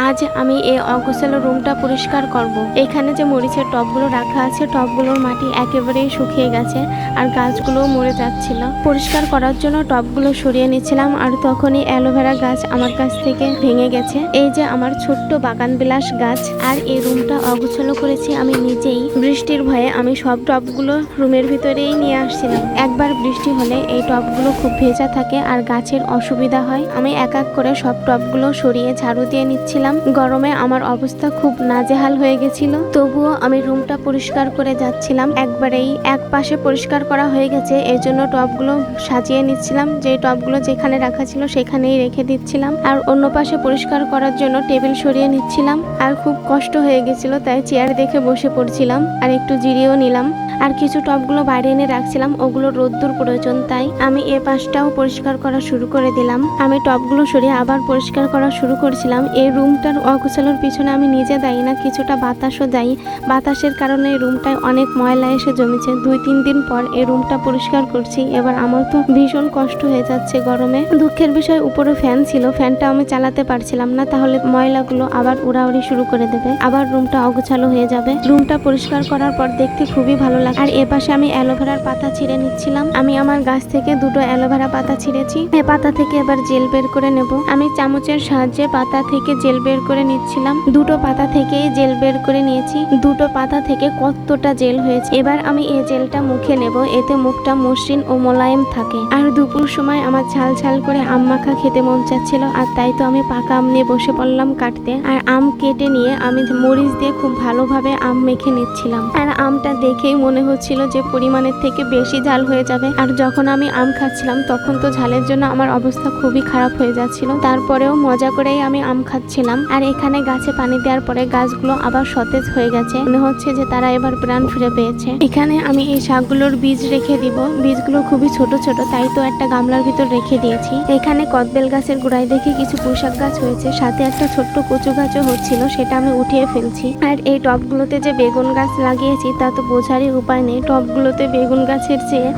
আজ আমি এই অগোছালো রুমটা পরিষ্কার করব। এখানে যে মরিচের টবগুলো রাখা আছে, টবগুলোর মাটি একেবারেই শুকিয়ে গেছে আর গাছগুলোও মরে যাচ্ছিল। পরিষ্কার করার জন্য টবগুলো সরিয়ে নিচ্ছিলাম আর তখনই অ্যালোভেরা গাছ আমার কাছ থেকে ভেঙে গেছে। এই যে আমার ছোট্ট বাগান বিলাস গাছ। আর এই রুমটা অগোছালো করেছি আমি নিজেই। বৃষ্টির ভয়ে আমি সব টবগুলো রুমের ভিতরেই নিয়ে আসছিলাম। একবার বৃষ্টি হলে এই টবগুলো খুব ভেজা থাকে আর গাছের অসুবিধা হয়। আমি এক এক করে সব টবগুলো সরিয়ে ঝাড়ু দিয়ে নিচ্ছিলাম। গরমে আমার অবস্থা খুব নাজেহাল হয়ে গেছিল, তবুও আমি রুমটা পরিষ্কার করে যাচ্ছিলাম। একবারেই এক পাশে পরিষ্কার করা হয়ে গেছে, এই জন্য টবগুলো সাজিয়ে নিচ্ছিলাম। যে টবগুলো যেখানে রাখা ছিল সেখানেই রেখে দিচ্ছিলাম। আর অন্য পাশে পরিষ্কার করার জন্য টেবিল সরিয়ে নিচ্ছিলাম। আর খুব কষ্ট হয়ে গেছিল, তাই চেয়ার দেখে বসে পড়ছিলাম আর একটু জিরিয়েও নিলাম। আর কিছু টবগুলো বাইরে এনে রাখছিলাম, ওগুলো রোদ্দুর প্রয়োজন, তাই আমি এ পাশটাও পরিষ্কার করা শুরু করে দিলাম। আমি টবগুলো সরিয়ে আবার পরিষ্কার করা শুরু করেছিলাম। এই রুমটার অগোছালোর পিছনে আমি নিজে দায়ী না, কিছুটা বাতাসও দায়ী। বাতাসের কারণে এই রুমটায় অনেক ময়লা এসে জমেছে। 2-3 দিন পর এই রুমটা পরিষ্কার করছি। এবার আমার তো ভীষণ কষ্ট হয়ে যাচ্ছে গরমে। দুঃখের বিষয় উপরে ফ্যান ছিল, ফ্যানটা আমি চালাতে পারছিলাম না, তাহলে ময়লাগুলো আবার উড়াউড়ি শুরু করে দেবে, আবার রুমটা অগোছালো হয়ে যাবে। রুমটা পরিষ্কার করার পর দেখতে খুবই ভালো লাগে। আর এপাশে আমি অ্যালোভেরার পাতা ছিঁড়ে নিচ্ছিলাম। আমি আমার গাছ থেকে 2টো অ্যালোভেরা পাতা ছিঁড়েছি। এই পাতা থেকে এবার জেল বের করে নেব। আমি চামচের সাহায্যে পাতা থেকে জেল বের করে নিচ্ছিলাম। 2টো পাতা থেকেই জেল বের করে নিয়েছি। 2টো পাতা থেকে কতটা জেল হয়েছে। এবার আমি এই জেলটা মুখে নেব, এতে মুখটা মসৃণ ও মোলায়েম থাকে। আর দুপুর সময় আমার ঝাল ঝাল করে আম মাখা খেতে মন চাচ্ছিল, আর তাই তো আমি পাকা আম নিয়ে বসে পড়লাম কাটতে। আর আম কেটে নিয়ে আমি মরিচ দিয়ে খুব ভালোভাবে আম মেখে নিচ্ছিলাম। আর আমটা দেখেই মনে হচ্ছিল যে পরিমাণের থেকে বেশি ঝাল হয়ে যাবে। আর যখন আমি আম খাচ্ছিলাম তখন তো ঝালের জন্য আমার অবস্থা খুবই খারাপ হয়ে যাচ্ছিল, তারপরেও মজা করেই আমি আম খাচ্ছিলাম। আর এখানে গাছে পানি দেওয়ার পরে গাছগুলো আবার সতেজ হয়ে গেছে, মনে হচ্ছে যে তারা এবার প্রাণ ফিরে পেয়েছে। এখানে আমি এই শাকগুলোর বীজ রেখে দিব। বীজগুলো খুবই ছোট ছোট, তাই তো একটা গামলার ভিতর রেখে দিয়েছি। এখানে কদবেল গাছের গোড়ায় দেখে কিছু পুঁইশাক গাছ হয়েছে, সাথে একটা ছোট্ট কচু গাছও হচ্ছিল, সেটা আমি উঠিয়ে ফেলছি। আর এই টবগুলোতে যে বেগুন গাছ লাগিয়েছি তা তো বোঝারই উপায় নেই। টবগুলোতে বেগুন গাছের চেয়ে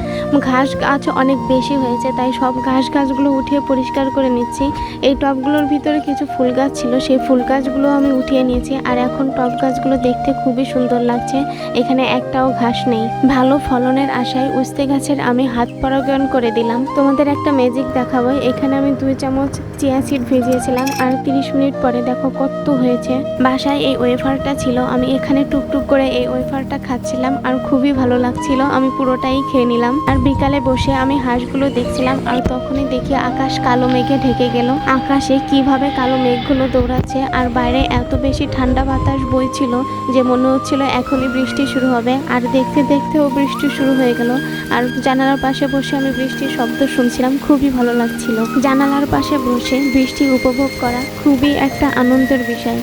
ঘাস গাছ অনেক বেশি হয়েছে, তাই সব গাছগুলো উঠিয়ে পরিষ্কার করে নিচ্ছি। এই টবগুলোর ভিতরে কিছু ফুল গাছ ছিল, সেই ফুল গাছগুলো আমি উঠিয়ে নিয়েছি। আর এখন টব গাছগুলো দেখতে খুবই সুন্দর লাগছে। এখানে একটাও ঘাস নেই। ভালো ফলনের আশায় উস্তে গাছের আমি হাত পরাগায়ন করে দিলাম। তোমাদের একটা ম্যাজিক দেখাবো। এখানে আমি 2 চামচ চিয়া সিড ভিজিয়েছিলাম, আর 30 মিনিট পরে দেখো কত হয়েছে। বাসায় এই ওয়েফারটা ছিল, আমি এখানে টুকটুক করে এই ওয়েফারটা খাচ্ছিলাম আর খুবই ভালো লাগছিল। আমি পুরোটাই খেয়ে নিলাম। আর বিকালে বসে আমি হাঁসগুলো দেখছিলাম, আর তখনই দেখি আকাশ কালো মেঘে ঢেকে গেল। আকাশে কিভাবে কালো মেঘগুলো দৌড়াচ্ছে, আর বাইরে এত বেশি ঠান্ডা বাতাস বইছিল যে মনে হচ্ছিল এখনই বৃষ্টি শুরু হবে। আর দেখতে দেখতেও বৃষ্টি শুরু হয়ে গেল। আর জানালার পাশে বসে আমি বৃষ্টির শব্দ শুনছিলাম, খুবই ভালো লাগছিল। জানালার পাশে বসে বৃষ্টি উপভোগ করা খুবই একটা আনন্দের বিষয়।